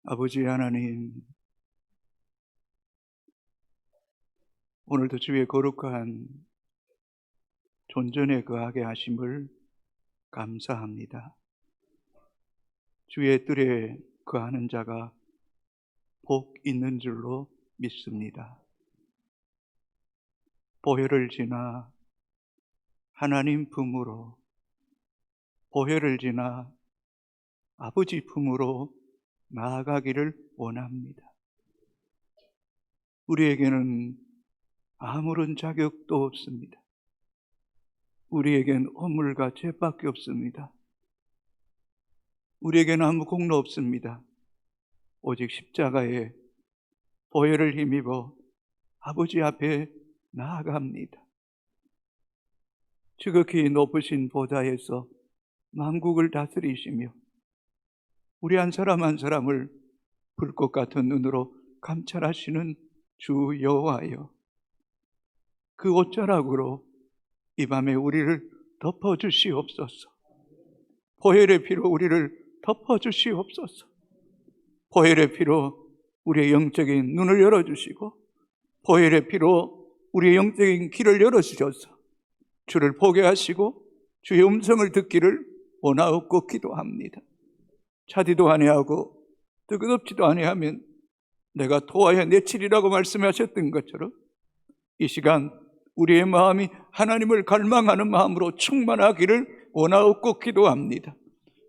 아버지 하나님, 오늘도 주의 거룩한 존전에 거하게 하심을 감사합니다. 주의 뜰에 거하는 자가 복 있는 줄로 믿습니다. 보혈을 지나 하나님 품으로, 보혈을 지나 아버지 품으로 나아가기를 원합니다. 우리에게는 아무런 자격도 없습니다. 우리에겐 허물과 죄밖에 없습니다. 우리에게는 아무 공로 없습니다. 오직 십자가에 보혈을 힘입어 아버지 앞에 나아갑니다. 지극히 높으신 보좌에서 만국을 다스리시며 우리 한 사람 한 사람을 불꽃 같은 눈으로 감찰하시는 주 여호와여, 그 옷자락으로 이 밤에 우리를 덮어주시옵소서. 보혈의 피로 우리를 덮어주시옵소서. 보혈의 피로 우리의 영적인 눈을 열어주시고, 보혈의 피로 우리의 영적인 귀를 열어주셔서 주를 보게 하시고 주의 음성을 듣기를 원하옵고 기도합니다. 차디도 아니하고 뜨겁지도 아니하면 내가 토하여 내치리라고 말씀하셨던 것처럼 이 시간 우리의 마음이 하나님을 갈망하는 마음으로 충만하기를 원하옵고 기도합니다.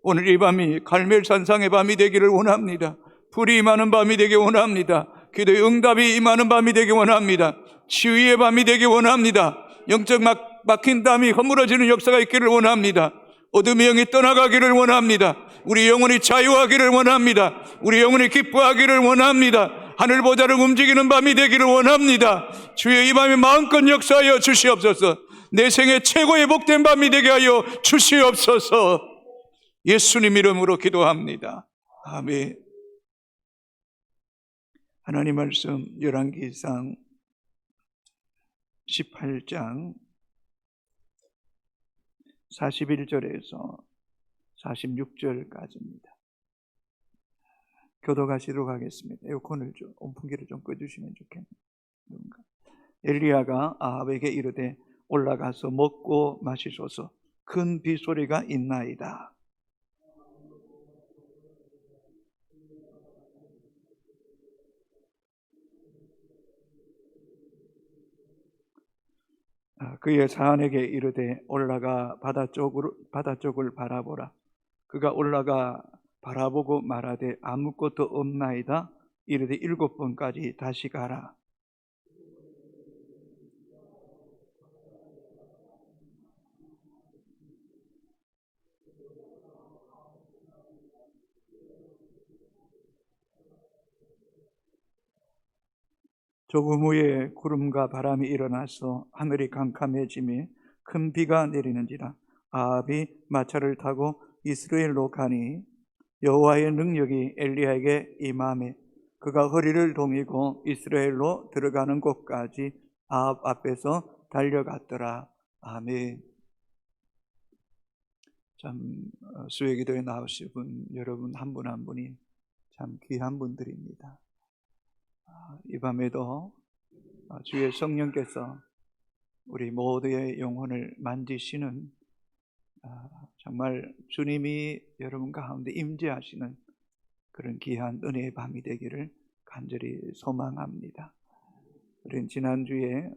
오늘 이 밤이 갈멜산상의 밤이 되기를 원합니다. 불이 임하는 밤이 되기 원합니다. 기도의 응답이 임하는 밤이 되기 원합니다. 치유의 밤이 되기 원합니다. 영적 막힌 담이 허물어지는 역사가 있기를 원합니다. 어둠의 영이 떠나가기를 원합니다. 우리 영혼이 자유하기를 원합니다. 우리 영혼이 기뻐하기를 원합니다. 하늘 보좌를 움직이는 밤이 되기를 원합니다. 주여, 이 밤에 마음껏 역사하여 주시옵소서. 내 생애 최고의 복된 밤이 되게 하여 주시옵소서. 예수님 이름으로 기도합니다. 아멘. 하나님 말씀 열왕기상 18장 41절에서 46절까지입니다. 교도가시도록 하겠습니다. 에어컨을 좀, 온풍기를 좀 꺼주시면 좋겠는가. 엘리야가 아합에게 이르되 올라가서 먹고 마시소서. 큰 비소리가 있나이다. 그의 사안에게 이르되 올라가 바다 쪽을 바라보라. 그가 올라가 바라보고 말하되 아무것도 없나이다. 이르되 7번까지 다시 가라. 조금 후에 구름과 바람이 일어나서 하늘이 캄캄해지며 큰 비가 내리는지라. 아합이 마차를 타고 이스라엘로 가니 여호와의 능력이 엘리야에게 임하매 그가 허리를 동이고 이스라엘로 들어가는 곳까지 아합 앞에서 달려갔더라. 아멘. 참 수요기도에 나오신 분 여러분 한 분 한 분이 참 귀한 분들입니다. 이 밤에도 주의 성령께서 우리 모두의 영혼을 만지시는, 정말 주님이 여러분 가운데 임재하시는 그런 귀한 은혜의 밤이 되기를 간절히 소망합니다. 우리는 지난주에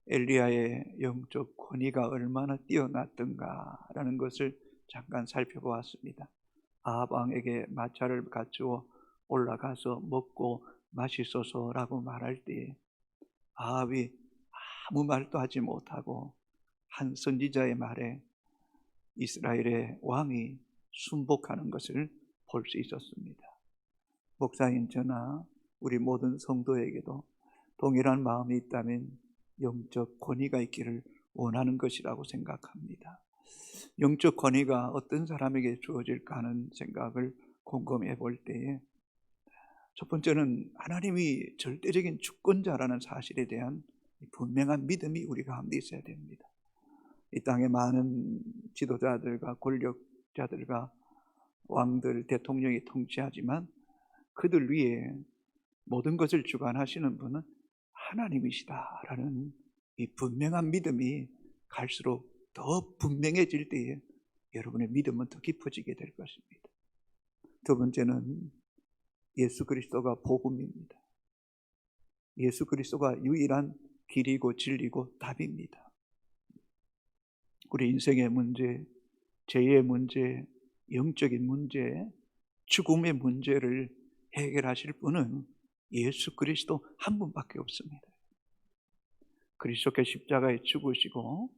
엘리야의 영적 권위가 얼마나 뛰어났던가라는 것을 잠깐 살펴보았습니다. 아합 왕에게 마차를 갖추어 올라가서 먹고 마시소서라고 말할 때 아합이 아무 말도 하지 못하고 한 선지자의 말에 이스라엘의 왕이 순복하는 것을 볼 수 있었습니다. 목사인 저나 우리 모든 성도에게도 동일한 마음이 있다면 영적 권위가 있기를 원하는 것이라고 생각합니다. 영적 권위가 어떤 사람에게 주어질까 하는 생각을 곰곰이 해볼 때에 첫 번째는 하나님이 절대적인 주권자라는 사실에 대한 분명한 믿음이 우리 가운데 있어야 됩니다. 이 땅에 많은 지도자들과 권력자들과 왕들, 대통령이 통치하지만 그들 위에 모든 것을 주관하시는 분은 하나님이시다라는 이 분명한 믿음이 갈수록 더 분명해질 때에 여러분의 믿음은 더 깊어지게 될 것입니다. 두 번째는 예수 그리스도가 복음입니다. 예수 그리스도가 유일한 길이고 진리고 답입니다. 우리 인생의 문제, 죄의 문제, 영적인 문제, 죽음의 문제를 해결하실 분은 예수 그리스도 한 분밖에 없습니다. 그리스도께 십자가에 죽으시고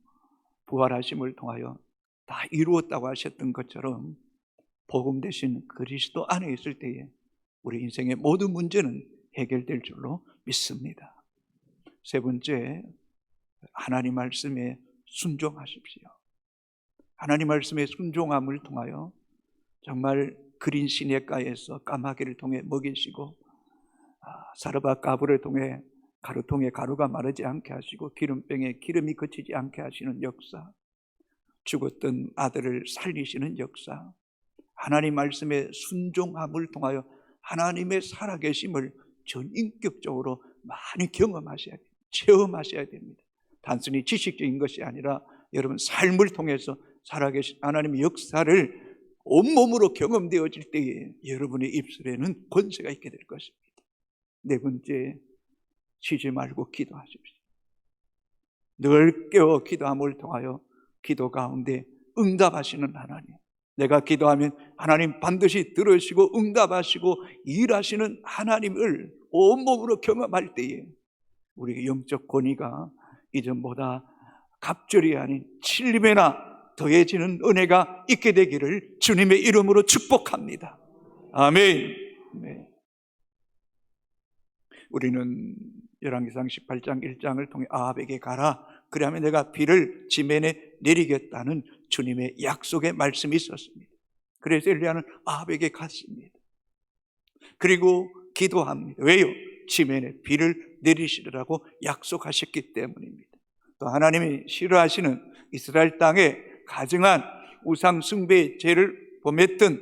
부활하심을 통하여 다 이루었다고 하셨던 것처럼 복음 대신 그리스도 안에 있을 때에 우리 인생의 모든 문제는 해결될 줄로 믿습니다. 세 번째, 하나님 말씀에 순종하십시오. 하나님 말씀에 순종함을 통하여 정말 그린 시냇가에서 까마귀를 통해 먹이시고 사르밧 가부를 통해 가루통에 가루가 마르지 않게 하시고 기름병에 기름이 거치지 않게 하시는 역사, 죽었던 아들을 살리시는 역사, 하나님 말씀에 순종함을 통하여 하나님의 살아계심을 전인격적으로 많이 경험하셔야 됩니다. 체험하셔야 됩니다. 단순히 지식적인 것이 아니라 여러분 삶을 통해서 살아계신 하나님의 역사를 온몸으로 경험되어질 때에 여러분의 입술에는 권세가 있게 될 것입니다. 네 번째, 쉬지 말고 기도하십시오. 늘 깨어 기도함을 통하여 기도 가운데 응답하시는 하나님, 내가 기도하면 하나님 반드시 들으시고 응답하시고 일하시는 하나님을 온몸으로 경험할 때에 우리의 영적 권위가 이전보다 갑절이 아닌 7배나 더해지는 은혜가 있게 되기를 주님의 이름으로 축복합니다. 아멘. 네. 우리는 열왕기상 18장 1장을 통해 아합에게 가라, 그러면 내가 비를 지면에 내리겠다는 주님의 약속의 말씀이 있었습니다. 그래서 엘리야는 아합에게 갔습니다. 그리고 기도합니다. 왜요? 지면에 비를 내리시리라고 약속하셨기 때문입니다. 또 하나님이 싫어하시는 이스라엘 땅에 가증한 우상 숭배의 죄를 범했던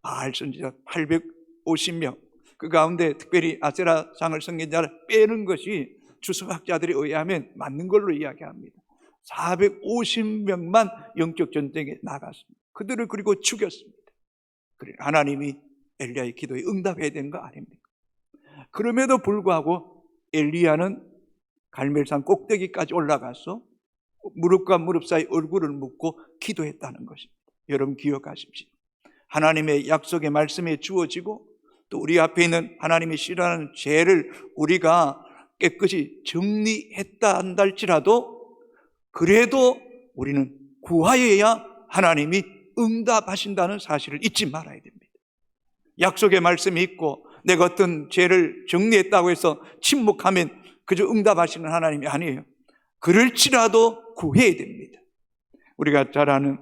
바알 선지자 850명, 그 가운데 특별히 아세라상을 섬긴 자를 빼는 것이 주석학자들에 의하면 맞는 걸로 이야기합니다. 450명만 영적 전쟁에 나갔습니다. 그들을 그리고 죽였습니다. 그래, 하나님이 엘리야의 기도에 응답해야 되는 거 아닙니까? 그럼에도 불구하고 엘리야는 갈멜산 꼭대기까지 올라가서 무릎과 무릎 사이 얼굴을 묻고 기도했다는 것입니다. 여러분 기억하십시오. 하나님의 약속의 말씀에 주어지고 또 우리 앞에 있는 하나님이 싫어하는 죄를 우리가 깨끗이 정리했다 한다 할지라도 그래도 우리는 구하여야 하나님이 응답하신다는 사실을 잊지 말아야 됩니다. 약속의 말씀이 있고 내가 어떤 죄를 정리했다고 해서 침묵하면 그저 응답하시는 하나님이 아니에요. 그럴지라도 구해야 됩니다. 우리가 잘 아는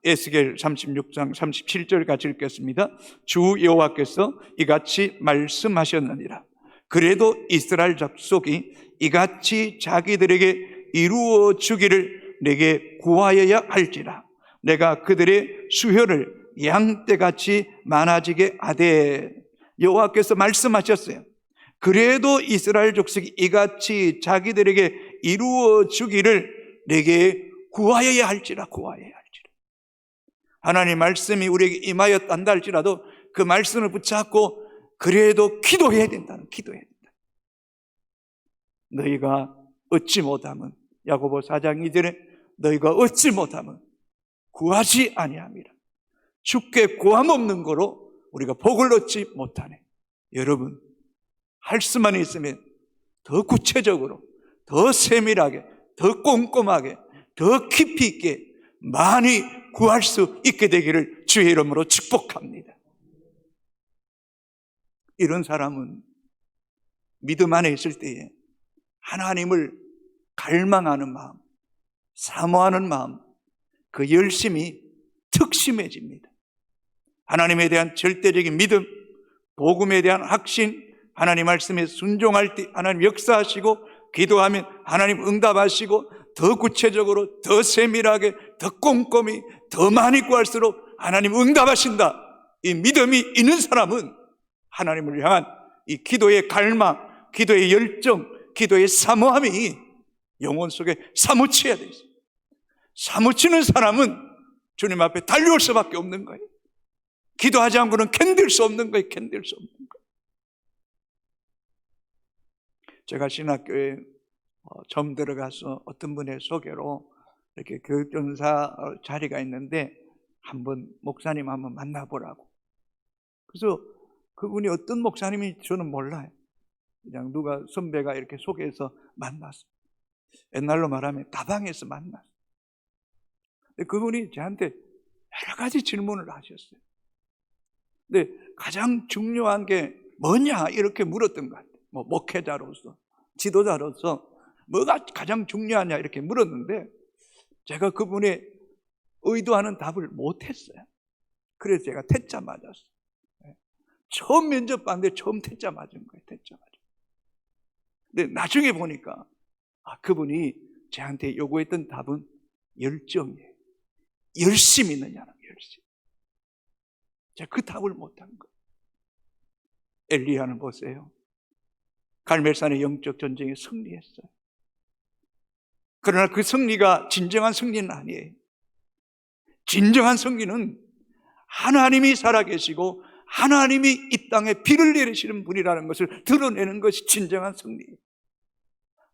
에스겔 36장 37절 같이 읽겠습니다. 주 여호와께서 이같이 말씀하셨느니라. 그래도 이스라엘 족속이 이같이 자기들에게 이루어 주기를 내게 구하여야 할지라. 내가 그들의 수혈을 양떼같이 많아지게 하되. 여호와께서 말씀하셨어요. 그래도 이스라엘 족속이 이같이 자기들에게 이루어 주기를 내게 구하여야 할지라. 구하여야 할지라. 하나님 말씀이 우리에게 임하였다 한다 할지라도 그 말씀을 붙잡고 그래도 기도해야 된다는, 기도해야 된다. 너희가 얻지 못하면, 야고보 4장 2절에 너희가 얻지 못하면 구하지 아니함이라. 주께 구함 없는 거로 우리가 복을 얻지 못하네. 여러분, 할 수만 있으면 더 구체적으로, 더 세밀하게, 더 꼼꼼하게, 더 깊이 있게 많이 구할 수 있게 되기를 주의 이름으로 축복합니다. 이런 사람은 믿음 안에 있을 때에 하나님을 갈망하는 마음, 사모하는 마음, 그 열심이 특심해집니다. 하나님에 대한 절대적인 믿음, 복음에 대한 확신, 하나님 말씀에 순종할 때 하나님 역사하시고, 기도하면 하나님 응답하시고, 더 구체적으로, 더 세밀하게, 더 꼼꼼히, 더 많이 구할수록 하나님 응답하신다. 이 믿음이 있는 사람은 하나님을 향한 이 기도의 갈망, 기도의 열정, 기도의 사모함이 영혼 속에 사무쳐야 되죠. 사무치는 사람은 주님 앞에 달려올 수밖에 없는 거예요. 기도하지 않고는 견딜 수 없는 거예요. 견딜 수 없는 거예요. 제가 신학교에 처음 들어가서 어떤 분의 소개로 이렇게 교육전사 자리가 있는데 한번 목사님 한번 만나보라고. 그래서 그분이 어떤 목사님인지 저는 몰라요. 그냥 누가 선배가 이렇게 소개해서 만났어요. 옛날로 말하면 다방에서 만났어요. 근데 그분이 저한테 여러 가지 질문을 하셨어요. 근데 가장 중요한 게 뭐냐 이렇게 물었던 것 같아요. 뭐 목회자로서, 지도자로서 뭐가 가장 중요하냐 이렇게 물었는데 제가 그분의 의도하는 답을 못했어요. 그래서 제가 퇴짜 맞았어요. 처음 면접 봤는데 처음 퇴짜 맞은 거예요. 퇴짜 맞은. 근데 나중에 보니까 그분이 저한테 요구했던 답은 열정이에요. 열심이 있느냐는 열심. 제가 그 답을 못한 거예요. 엘리야는 보세요. 갈멜산의 영적 전쟁에 승리했어요. 그러나 그 승리가 진정한 승리는 아니에요. 진정한 승리는 하나님이 살아계시고 하나님이 이 땅에 비를 내리시는 분이라는 것을 드러내는 것이 진정한 승리예요.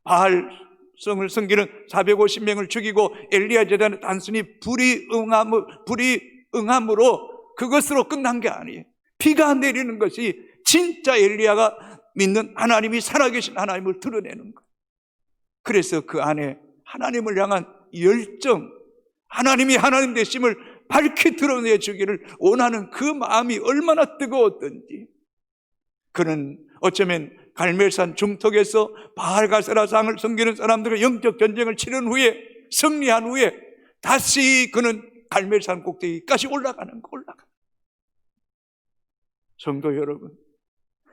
바알성을 섬기는 450명을 죽이고 엘리야 제단은 단순히 불이 응함으로 그것으로 끝난 게 아니에요. 비가 내리는 것이 진짜 엘리야가 믿는 하나님이 살아계신 하나님을 드러내는 거예요. 그래서 그 안에 하나님을 향한 열정, 하나님이 하나님 되심을 밝히 드러내 주기를 원하는 그 마음이 얼마나 뜨거웠던지. 그는 어쩌면 갈멜산 중턱에서 바알가세라상을 섬기는 사람들과 영적 전쟁을 치른 후에 승리한 후에 다시 그는 갈멜산 꼭대기까지 올라가는 거. 성도 여러분,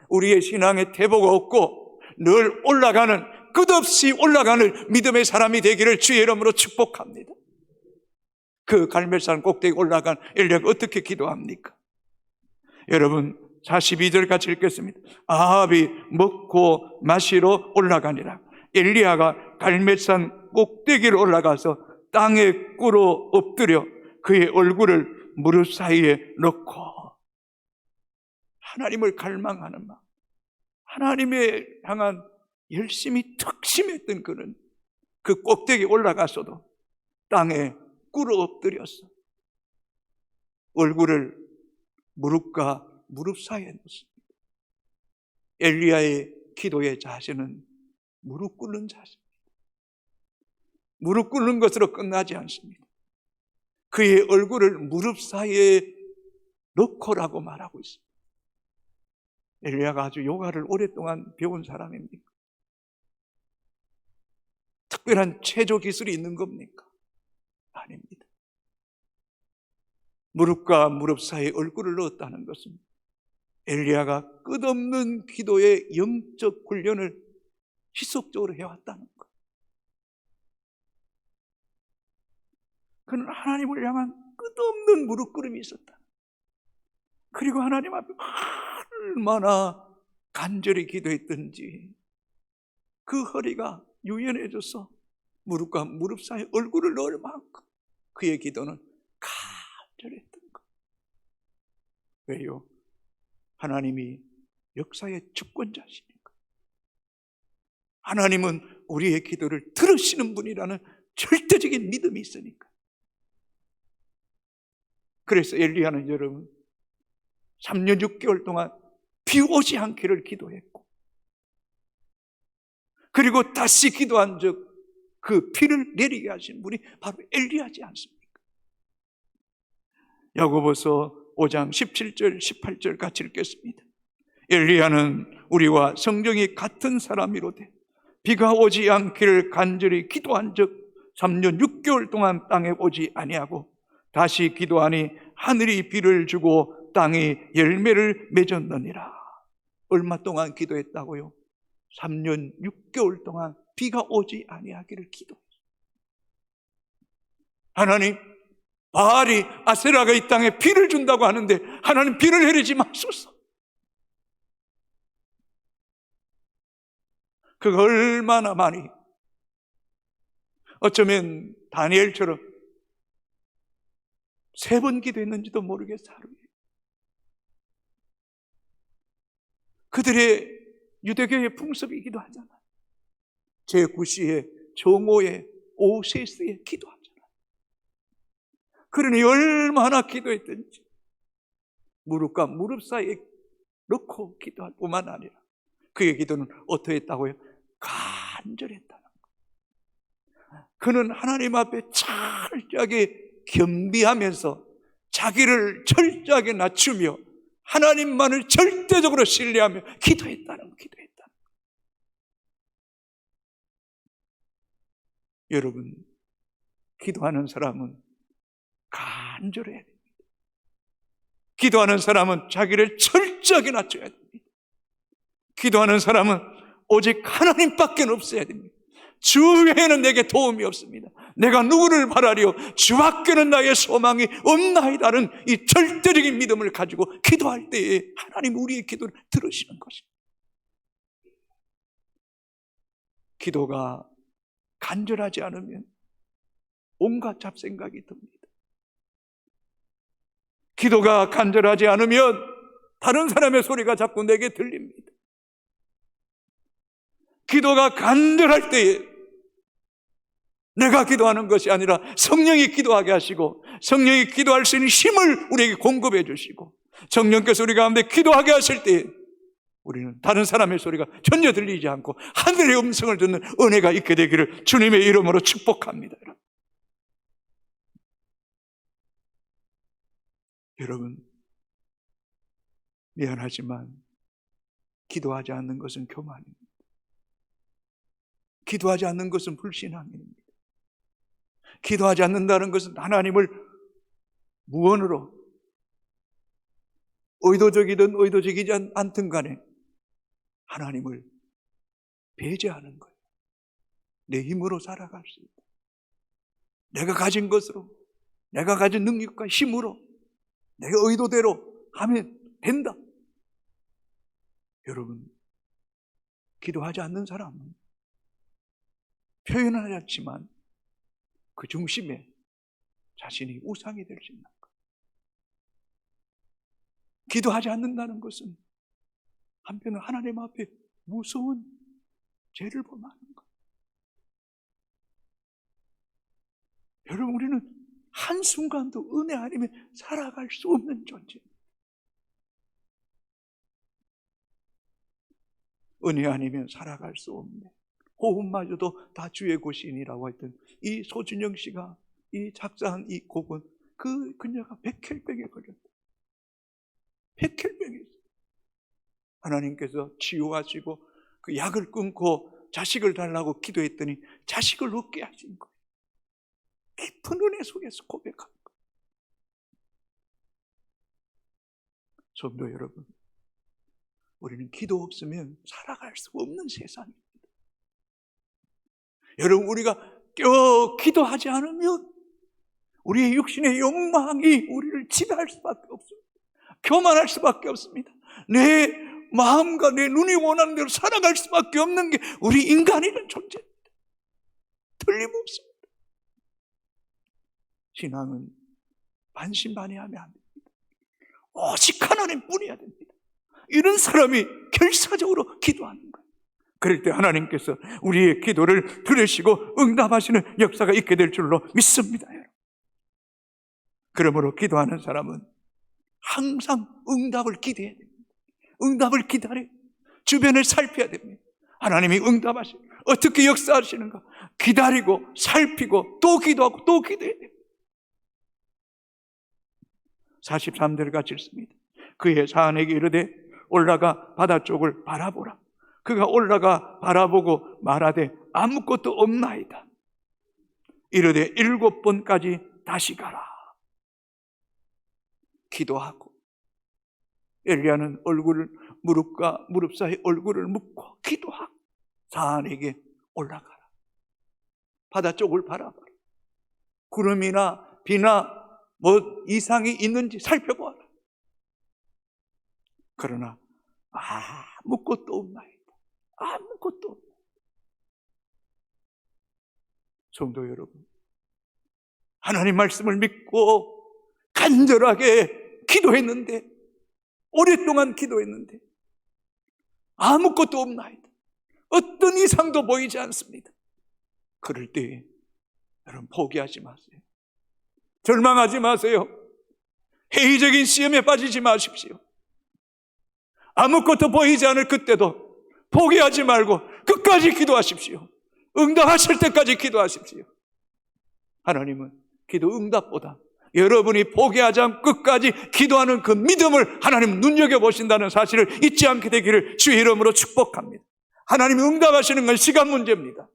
우리의 신앙에 태보가 없고 늘 올라가는, 끝없이 올라가는 믿음의 사람이 되기를 주의 이름으로 축복합니다. 그 갈멜산 꼭대기 올라간 엘리야가 어떻게 기도합니까? 여러분 42절 같이 읽겠습니다. 아합이 먹고 마시러 올라가니라. 엘리야가 갈멜산 꼭대기를 올라가서 땅에 꿇어 엎드려 그의 얼굴을 무릎 사이에 넣고 하나님을 갈망하는 마음, 하나님에 향한 열심히 특심했던 그는 그 꼭대기에 올라가서도 땅에 꿇어 엎드렸어. 얼굴을 무릎과 무릎 사이에 놓습니다. 엘리야의 기도의 자세는 무릎 꿇는 자세입니다. 무릎 꿇는 것으로 끝나지 않습니다. 그의 얼굴을 무릎 사이에 넣고라고 말하고 있습니다. 엘리야가 아주 요가를 오랫동안 배운 사람입니까? 특별한 체조 기술이 있는 겁니까? 아닙니다. 무릎과 무릎 사이에 얼굴을 넣었다는 것은 엘리야가 끝없는 기도의 영적 훈련을 지속적으로 해왔다는 것. 그는 하나님을 향한 끝없는 무릎 꿇음이 있었다. 그리고 하나님 앞에 얼마나 간절히 기도했던지 그 허리가 유연해져서 무릎과 무릎 사이에 얼굴을 넣을 만큼 그의 기도는 간절했던 것. 왜요? 하나님이 역사의 주권자시니까. 하나님은 우리의 기도를 들으시는 분이라는 절대적인 믿음이 있으니까. 그래서 엘리야는 여러분 3년 6개월 동안 비 오지 않기를 기도했고, 그리고 다시 기도한 적 그 비를 내리게 하신 분이 바로 엘리야지 않습니까? 야고보서 5장 17절 18절 같이 읽겠습니다. 엘리야는 우리와 성정이 같은 사람이로되 비가 오지 않기를 간절히 기도한 적 3년 6개월 동안 땅에 오지 아니하고 다시 기도하니 하늘이 비를 주고 땅이 열매를 맺었느니라. 얼마 동안 기도했다고요? 3년 6개월 동안 비가 오지 아니하기를 기도했어요. 하나님, 바알이 아세라가 이 땅에 비를 준다고 하는데 하나님 비를 내리지 마소서. 그가 얼마나 많이, 어쩌면 다니엘처럼 3번 기도했는지도 모르겠어요. 하루에. 그들의 유대교의 풍습이기도 하잖아. 제9시에, 정오에, 오세스에 기도하잖아. 그러니 얼마나 기도했든지 무릎과 무릎 사이에 넣고 기도할 뿐만 아니라 그의 기도는 어떻게 했다고요? 간절했다는 거. 그는 하나님 앞에 철저하게 겸비하면서 자기를 철저하게 낮추며 하나님만을 절대적으로 신뢰하며 기도했다는 거. 여러분, 기도하는 사람은 간절해야 됩니다. 기도하는 사람은 자기를 철저하게 낮춰야 됩니다. 기도하는 사람은 오직 하나님밖에 없어야 됩니다. 주 외에는 내게 도움이 없습니다. 내가 누구를 바라리요? 주밖에는 나의 소망이 없나이다는 이 절대적인 믿음을 가지고 기도할 때에 하나님 우리의 기도를 들으시는 것입니다. 기도가 간절하지 않으면 온갖 잡생각이 듭니다. 기도가 간절하지 않으면 다른 사람의 소리가 자꾸 내게 들립니다. 기도가 간절할 때에 내가 기도하는 것이 아니라 성령이 기도하게 하시고 성령이 기도할 수 있는 힘을 우리에게 공급해 주시고 성령께서 우리 가운데 기도하게 하실 때에 우리는 다른 사람의 소리가 전혀 들리지 않고 하늘의 음성을 듣는 은혜가 있게 되기를 주님의 이름으로 축복합니다. 여러분, 미안하지만 기도하지 않는 것은 교만입니다. 기도하지 않는 것은 불신앙입니다. 기도하지 않는다는 것은 하나님을 무언으로 의도적이든 의도적이지 않든 간에 하나님을 배제하는 거예요. 내 힘으로 살아갈 수 있다. 내가 가진 것으로, 내가 가진 능력과 힘으로 내가 의도대로 하면 된다. 여러분, 기도하지 않는 사람은 표현하지 않지만 그 중심에 자신이 우상이 될 수 있는 거예요. 기도하지 않는다는 것은 한편은 하나님 앞에 무서운 죄를 범하는 거예요. 여러분, 우리는 한순간도 은혜 아니면 살아갈 수 없는 존재입니다. 은혜 아니면 살아갈 수 없네. 호흡마저도 다 주의 것이니라고 했던 이 소준영 씨가 이 작사한 이 곡은 그녀가 백혈병에 걸렸다. 백혈병이 있어요. 하나님께서 치유하시고 그 약을 끊고 자식을 달라고 기도했더니 자식을 얻게 하신 거예요. 깊은 은혜 속에서 고백한 거예요. 성도 여러분, 우리는 기도 없으면 살아갈 수 없는 세상입니다. 여러분, 우리가 기도하지 않으면 우리의 육신의 욕망이 우리를 지배할 수밖에 없습니다. 교만할 수밖에 없습니다. 내 마음과 내 눈이 원하는 대로 살아갈 수밖에 없는 게 우리 인간이라는 존재입니다. 틀림없습니다. 신앙은 반신반의하면 안 됩니다. 오직 하나님 뿐이어야 됩니다. 이런 사람이 결사적으로 기도하는 거예요. 그럴 때 하나님께서 우리의 기도를 들으시고 응답하시는 역사가 있게 될 줄로 믿습니다. 그러므로 기도하는 사람은 항상 응답을 기대해야 됩니다. 응답을 기다려 주변을 살펴야 됩니다. 하나님이 응답하시고 어떻게 역사하시는가 기다리고 살피고 또 기도하고 또 기도해야 됩니다. 43절 같이 읽습니다. 그의 사안에게 이르되 올라가 바다 쪽을 바라보라. 그가 올라가 바라보고 말하되 아무것도 없나이다. 이르되 7번까지 다시 가라. 기도하고 엘리야는 무릎과 무릎 사이 얼굴을 묶고 기도하고 사안에게 올라가라. 바다 쪽을 바라봐라. 구름이나 비나 이상이 있는지 살펴보아라. 그러나 아무것도 없나이다. 아무것도 없나이다. 성도 여러분, 하나님 말씀을 믿고 간절하게 기도했는데, 오랫동안 기도했는데 아무것도 없나이다. 어떤 이상도 보이지 않습니다. 그럴 때 여러분, 포기하지 마세요. 절망하지 마세요. 회의적인 시험에 빠지지 마십시오. 아무것도 보이지 않을 그때도 포기하지 말고 끝까지 기도하십시오. 응답하실 때까지 기도하십시오. 하나님은 기도 응답보다 여러분이 포기하지 않고 끝까지 기도하는 그 믿음을 하나님은 눈여겨보신다는 사실을 잊지 않게 되기를 주의 이름으로 축복합니다. 하나님이 응답하시는 건 시간 문제입니다.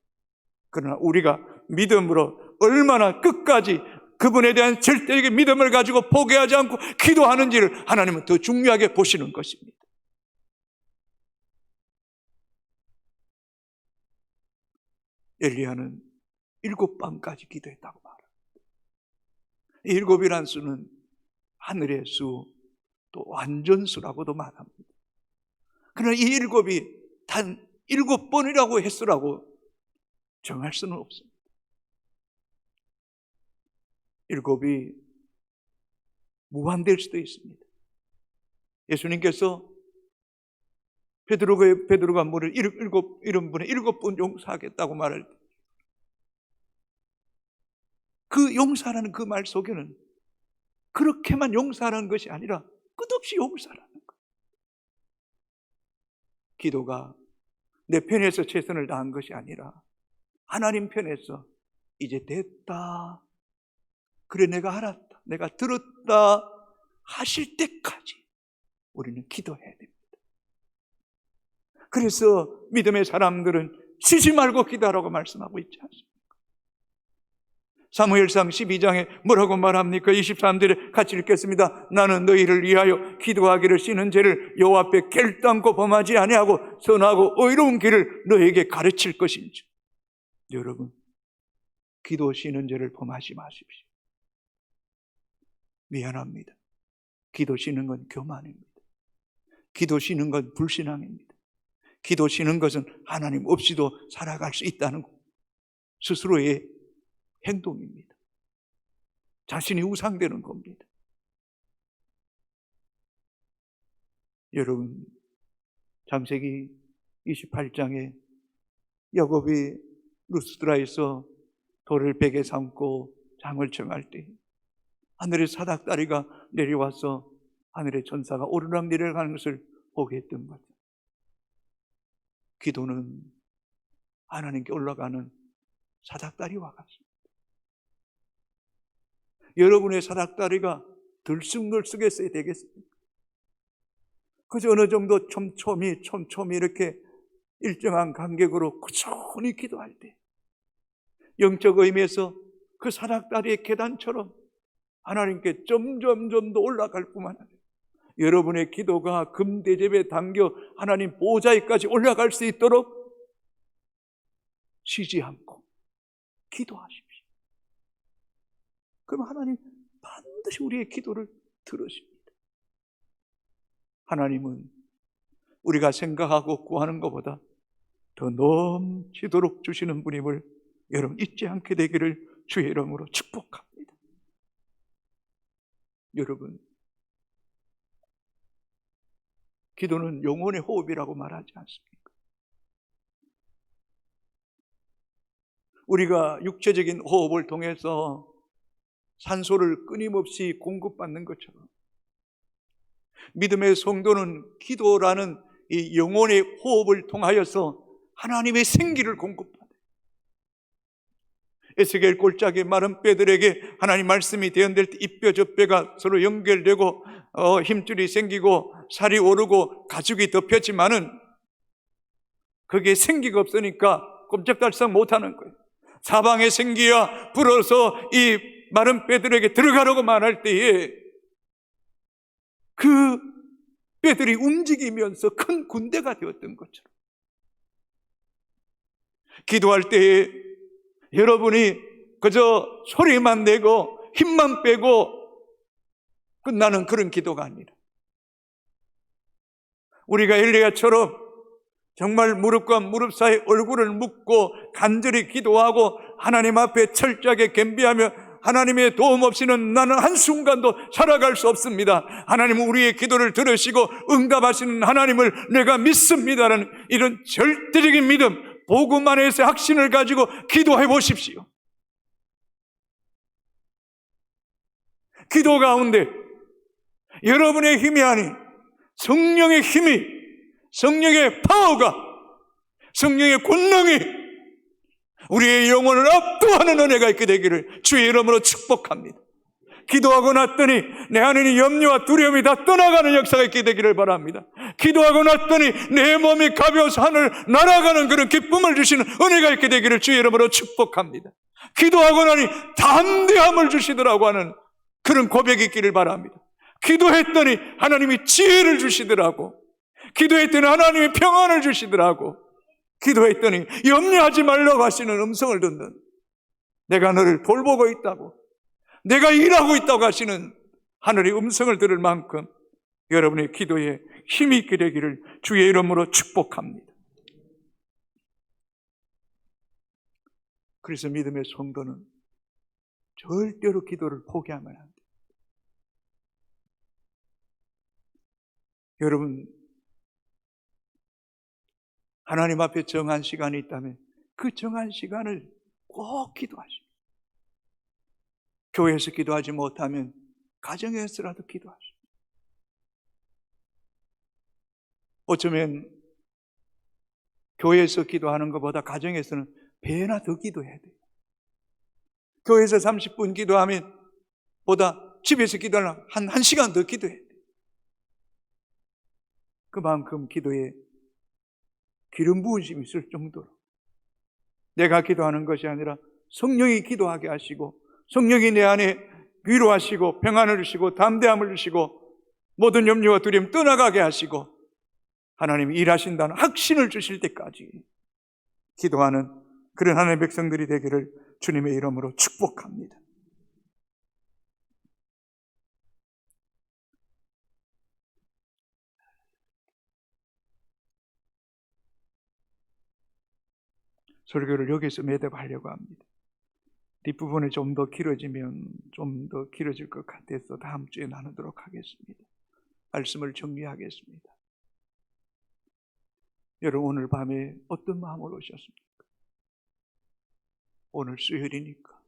그러나 우리가 믿음으로 얼마나 끝까지 그분에 대한 절대적인 믿음을 가지고 포기하지 않고 기도하는지를 하나님은 더 중요하게 보시는 것입니다. 엘리야는 7밤까지 기도했다고 말합니다. 7이란 수는 하늘의 수, 또 완전수라고도 말합니다. 그러나 이 7이 단 7번이라고 횟수라고 정할 수는 없습니다. 7이 무한될 수도 있습니다. 예수님께서 베드로가 물을 7번에 7번 용서하겠다고 말할 때, 그 용서라는 그 말 속에는 그렇게만 용서하는 것이 아니라 끝없이 용서하는 것. 기도가 내 편에서 최선을 다한 것이 아니라 하나님 편에서 이제 됐다, 그래 내가 알았다, 내가 들었다 하실 때까지 우리는 기도해야 됩니다. 그래서 믿음의 사람들은 쉬지 말고 기도하라고 말씀하고 있지 않습니까? 사무엘상 12장에 뭐라고 말합니까? 23절에 같이 읽겠습니다. 나는 너희를 위하여 기도하기를 쉬는 죄를 여호와 앞에 결단코 범하지 아니하고 선하고 의로운 길을 너희에게 가르칠 것인지. 여러분, 기도 쉬는 죄를 범하지 마십시오. 미안합니다. 기도 쉬는 건 교만입니다. 기도 쉬는 건 불신앙입니다. 기도 쉬는 것은 하나님 없이도 살아갈 수 있다는 스스로의 행동입니다. 자신이 우상되는 겁니다. 여러분, 창세기 28장에 야곱이 루스드라에서 돌을 베개 삼고 장을 청할 때 하늘의 사닥다리가 내려와서 하늘의 천사가 오르락 내려가는 것을 보게 했던 거죠. 기도는 하나님께 올라가는 사닥다리와 같습니다. 여러분의 사닥다리가 들쑥날쑥했어야 되겠습니까? 그저 어느 정도 촘촘히 이렇게 일정한 간격으로 꾸준히 기도할 때 영적 의미에서 그 사닥다리의 계단처럼 하나님께 점점 더 올라갈 뿐만 아니라 여러분의 기도가 금대접에 담겨 하나님 보좌에까지 올라갈 수 있도록 쉬지 않고 기도하십시오. 그럼 하나님 반드시 우리의 기도를 들으십니다. 하나님은 우리가 생각하고 구하는 것보다 더 넘치도록 주시는 분임을 여러분 잊지 않게 되기를 주의 이름으로 축복합니다. 여러분, 기도는 영혼의 호흡이라고 말하지 않습니까? 우리가 육체적인 호흡을 통해서 산소를 끊임없이 공급받는 것처럼 믿음의 성도는 기도라는 이 영혼의 호흡을 통하여서 하나님의 생기를 공급받아요. 에스겔 골짜기 마른 뼈들에게 하나님 말씀이 대언될 때 이 뼈 저 뼈가 서로 연결되고 힘줄이 생기고 살이 오르고 가죽이 덮였지만은 그게 생기가 없으니까 꼼짝달싹 못하는 거예요. 사방의 생기야 불어서 이 마른 뼈들에게 들어가라고 말할 때에 그 뼈들이 움직이면서 큰 군대가 되었던 것처럼 기도할 때에 여러분이 그저 소리만 내고 힘만 빼고 끝나는 그런 기도가 아니라 우리가 엘리야처럼 정말 무릎과 무릎 사이 얼굴을 묻고 간절히 기도하고 하나님 앞에 철저하게 겸비하며 하나님의 도움 없이는 나는 한순간도 살아갈 수 없습니다. 하나님은 우리의 기도를 들으시고 응답하시는 하나님을 내가 믿습니다라는 이런 절대적인 믿음, 복음 안에서의 확신을 가지고 기도해 보십시오. 기도 가운데 여러분의 힘이 아닌 성령의 힘이, 성령의 파워가, 성령의 권능이 우리의 영혼을 압도하는 은혜가 있게 되기를 주의 이름으로 축복합니다. 기도하고 났더니 내 안에는 염려와 두려움이 다 떠나가는 역사가 있게 되기를 바랍니다. 기도하고 났더니 내 몸이 가벼워서 하늘 날아가는 그런 기쁨을 주시는 은혜가 있게 되기를 주의 이름으로 축복합니다. 기도하고 나니 담대함을 주시더라고 하는 그런 고백이 있기를 바랍니다. 기도했더니 하나님이 지혜를 주시더라고. 기도했더니 하나님이 평안을 주시더라고. 기도했더니 염려하지 말라고 하시는 음성을 듣는, 내가 너를 돌보고 있다고, 내가 일하고 있다고 하시는 하늘의 음성을 들을 만큼 여러분의 기도에 힘이 있게 되기를 주의 이름으로 축복합니다. 그래서 믿음의 성도는 절대로 기도를 포기하면 안 돼요. 여러분, 하나님 앞에 정한 시간이 있다면 그 정한 시간을 꼭 기도하십시오. 교회에서 기도하지 못하면 가정에서라도 기도하십시오. 어쩌면 교회에서 기도하는 것보다 가정에서는 배나 더 기도해야 돼요. 교회에서 30분 기도하면 보다 집에서 기도하면 한 1시간 더 기도해야 돼요. 그만큼 기도에 기름 부으심이 있을 정도로 내가 기도하는 것이 아니라 성령이 기도하게 하시고 성령이 내 안에 위로하시고 평안을 주시고 담대함을 주시고 모든 염려와 두려움 떠나가게 하시고 하나님이 일하신다는 확신을 주실 때까지 기도하는 그런 하나님의 백성들이 되기를 주님의 이름으로 축복합니다. 설교를 여기서 매듭하려고 합니다. 뒷부분이 좀 더 길어지면 좀 더 길어질 것 같아서 다음 주에 나누도록 하겠습니다. 말씀을 정리하겠습니다. 여러분, 오늘 밤에 어떤 마음으로 오셨습니까? 오늘 수요일이니까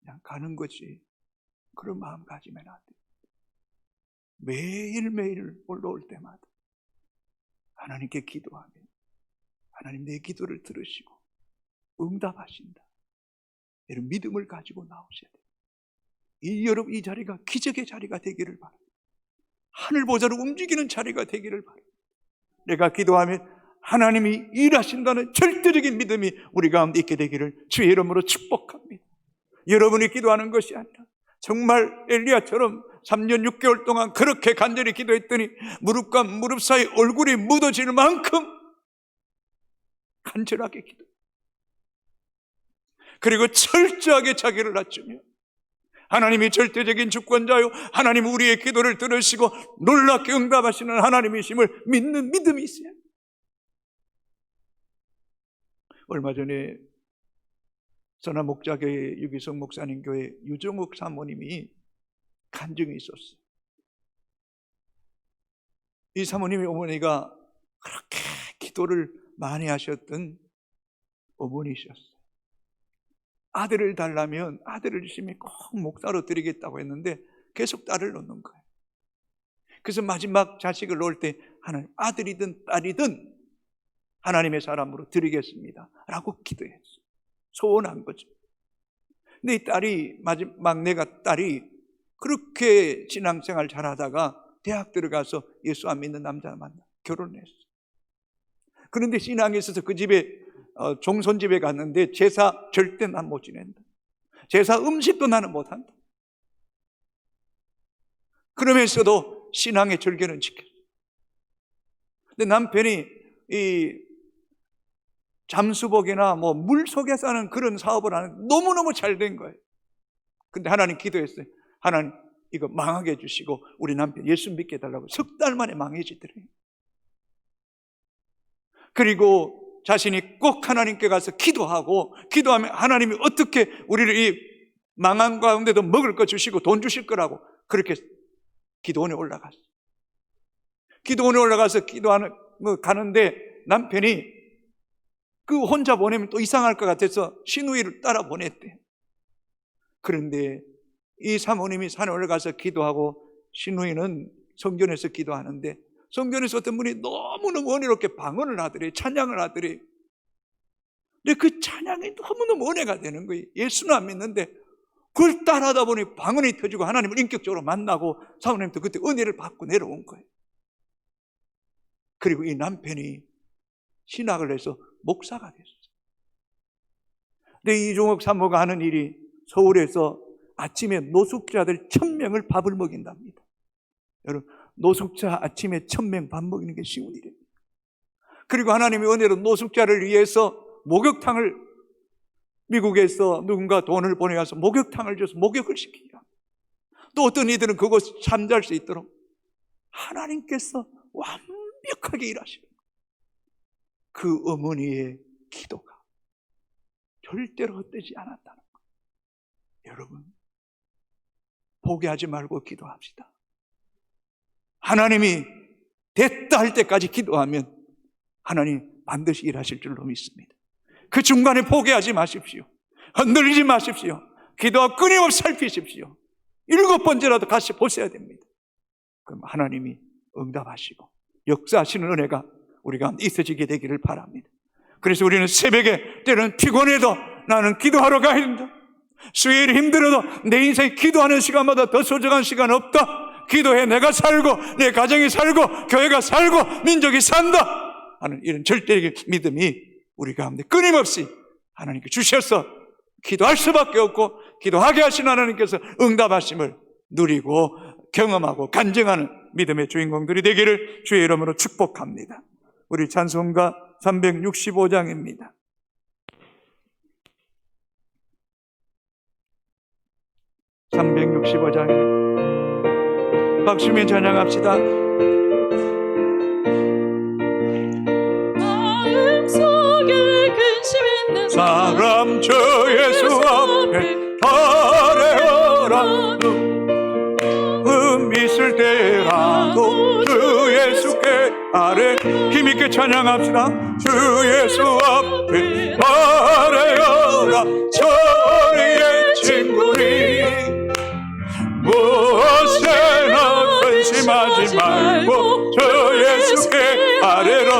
그냥 가는 거지, 그런 마음 가지면 안 돼요. 매일매일 올라올 때마다 하나님께 기도하면 하나님 내 기도를 들으시고 응답하신다, 이런 믿음을 가지고 나오셔야 돼요. 여러분, 이 자리가 기적의 자리가 되기를 바랍니다. 하늘 보좌로 움직이는 자리가 되기를 바랍니다. 내가 기도하면 하나님이 일하신다는 절대적인 믿음이 우리 가운데 있게 되기를 주의 이름으로 축복합니다. 여러분이 기도하는 것이 아니라 정말 엘리야처럼 3년 6개월 동안 그렇게 간절히 기도했더니 무릎과 무릎 사이 얼굴이 묻어질 만큼 간절하게 기도, 그리고 철저하게 자기를 낮추며 하나님이 절대적인 주권자요, 하나님 우리의 기도를 들으시고 놀랍게 응답하시는 하나님이심을 믿는 믿음이 있어요. 얼마 전에 선한 목자교회 유기성 목사님 교회 유정욱 사모님이 간증이 있었어요. 이 사모님의 어머니가 그렇게 기도를 많이 하셨던 어머니셨어요. 아들을 달라면 아들을 주시면 꼭 목사로 드리겠다고 했는데 계속 딸을 놓는 거예요. 그래서 마지막 자식을 놓을 때 하나님, 아들이든 딸이든 하나님의 사람으로 드리겠습니다 라고 기도했어요. 소원한 거죠. 근데 이 딸이, 막내가 딸이 그렇게 신앙생활 잘하다가 대학 들어가서 예수 안 믿는 남자 만나 결혼했어요. 그런데 신앙에 있어서 그 집에 종손 집에 갔는데 제사 절대 난 못 지낸다, 제사 음식도 나는 못한다. 그러면서도 신앙의 절개는 지켰어요. 근데 남편이 이 잠수복이나 뭐 물속에 사는 그런 사업을 하는 너무너무 잘 된 거예요. 근데 하나님 기도했어요. 하나님 이거 망하게 해주시고 우리 남편 예수 믿게 해달라고. 석 달 만에 망해지더래요. 그리고 자신이 꼭 하나님께 가서 기도하고, 기도하면 하나님이 어떻게 우리를 이 망한 가운데도 먹을 거 주시고 돈 주실 거라고 그렇게 기도원에 올라갔어요. 기도원에 올라가서 가는데 남편이 그 혼자 보내면 또 이상할 것 같아서 시누이를 따라 보냈대. 그런데 이 사모님이 산에 올라가서 기도하고 시누이는 성전에서 기도하는데, 성전에서 어떤 분이 너무너무 은혜롭게 방언을 하더래, 찬양을 하더래. 근데 그 찬양이 너무너무 은혜가 되는 거예요. 예수는 안 믿는데 그걸 따라하다 보니 방언이 터지고 하나님을 인격적으로 만나고 사모님도 그때 은혜를 받고 내려온 거예요. 그리고 이 남편이 신학을 해서 목사가 됐어요. 근데 이종옥 사모가 하는 일이 서울에서 아침에 노숙자들 1000명을 밥을 먹인답니다. 여러분, 노숙자 아침에 1000명 밥 먹이는 게 쉬운 일입니다. 그리고 하나님의 은혜로 노숙자를 위해서 목욕탕을, 미국에서 누군가 돈을 보내가서 목욕탕을 줘서 목욕을 시키기로 합니다. 또 어떤 이들은 그곳 잠잘 수 있도록 하나님께서 완벽하게 일하시는 거예요. 그 어머니의 기도가 절대로 헛되지 않았다는 거예요. 여러분, 포기하지 말고 기도합시다. 하나님이 됐다 할 때까지 기도하면 하나님 반드시 일하실 줄로 믿습니다. 그 중간에 포기하지 마십시오. 흔들리지 마십시오. 기도하고 끊임없이 살피십시오. 7번째라도 같이 보셔야 됩니다. 그럼 하나님이 응답하시고 역사하시는 은혜가 우리가 있어지게 되기를 바랍니다. 그래서 우리는 새벽에 때로는 피곤해도 나는 기도하러 가야 된다. 수요일이 힘들어도 내 인생 기도하는 시간보다 더 소중한 시간 없다. 기도해 내가 살고 내 가정이 살고 교회가 살고 민족이 산다 하는 이런 절대적인 믿음이 우리 가운데 끊임없이 하나님께 주셔서 기도할 수밖에 없고, 기도하게 하신 하나님께서 응답하심을 누리고 경험하고 간증하는 믿음의 주인공들이 되기를 주의 이름으로 축복합니다. 우리 찬송가 365장입니다. 박수면 찬양합시다. 마음속에 근심 있는 사람 저 예수 앞에 아뢰어라. 있을 때라도 주 예수께 아뢰. 힘있게 찬양합시다. 주 예수 앞에 아뢰어라. 저희의 친구니 무엇에나 근심하지 말고 저 예수께 아뢰라.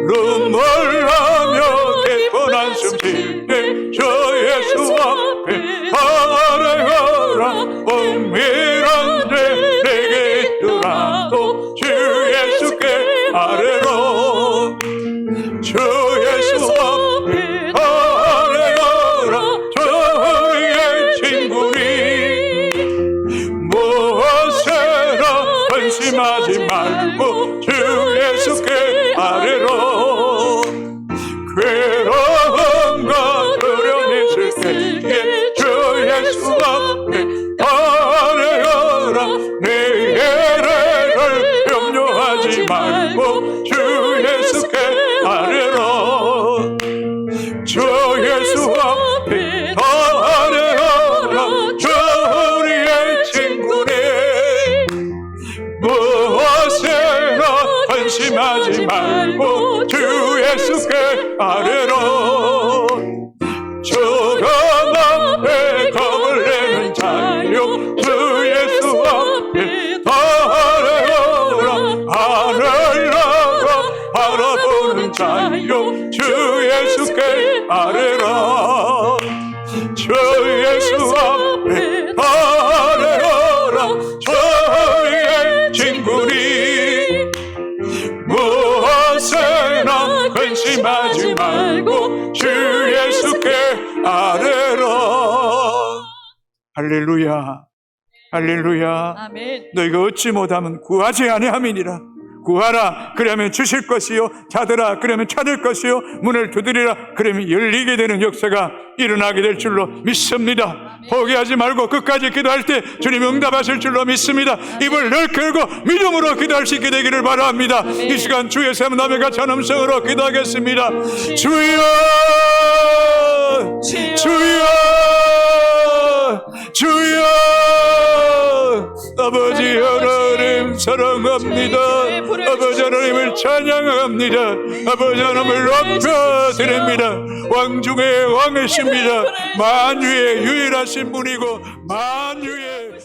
눈물나며 깊은 한숨 쉴 때 저 예수 앞에 아뢰어라. 은밀한 죄 내게 있더라도 주 예수께 아뢰라. 주 예수 앞에 아뢰어라. 저희의 친구니 무엇에나 근심하지 말고 주 예수께 아뢰라. 괴로움과 두려움 있을 때에 주 예수 앞에 아뢰어라. 내 예배를 염려하지 말고 주 예수께 아뢰라. 주 예수 앞에 아뢰어라. 주 우리의 친구네 무엇에나 근심하지 말고 주 예수께 아뢰라. 주가 앞에 겁을 내는 자요 주 예수 앞에 아뢰어라. 하늘나라 바라보는 자요 주 예수께 아뢰라. 주 예수 앞에 아뢰어라. 저희의 친구니 무엇에나 근심하지 말고 주 예수께 아뢰라. 할렐루야, 할렐루야. 아멘. 너희가 얻지 못하면 구하지 아니함이니라. 구하라 그러면 주실 것이요, 찾으라 그러면 찾을 것이요, 문을 두드리라 그러면 열리게 되는 역사가 일어나게 될 줄로 믿습니다. 포기하지 말고 끝까지 기도할 때 주님 응답하실 줄로 믿습니다. 입을 넓게 열고 믿음으로 기도할 수 있게 되기를 바랍니다. 이 시간 주의 세문남의 같이 한 음성으로 기도하겠습니다. 주여, 주여, 주여. 아버지 하나님 사랑합니다. 아버지 하나님을 찬양합니다. 아버지 하나님을 높여드립니다. 왕 중에 왕이십니다. 만유의 유일하신 분이고 만유의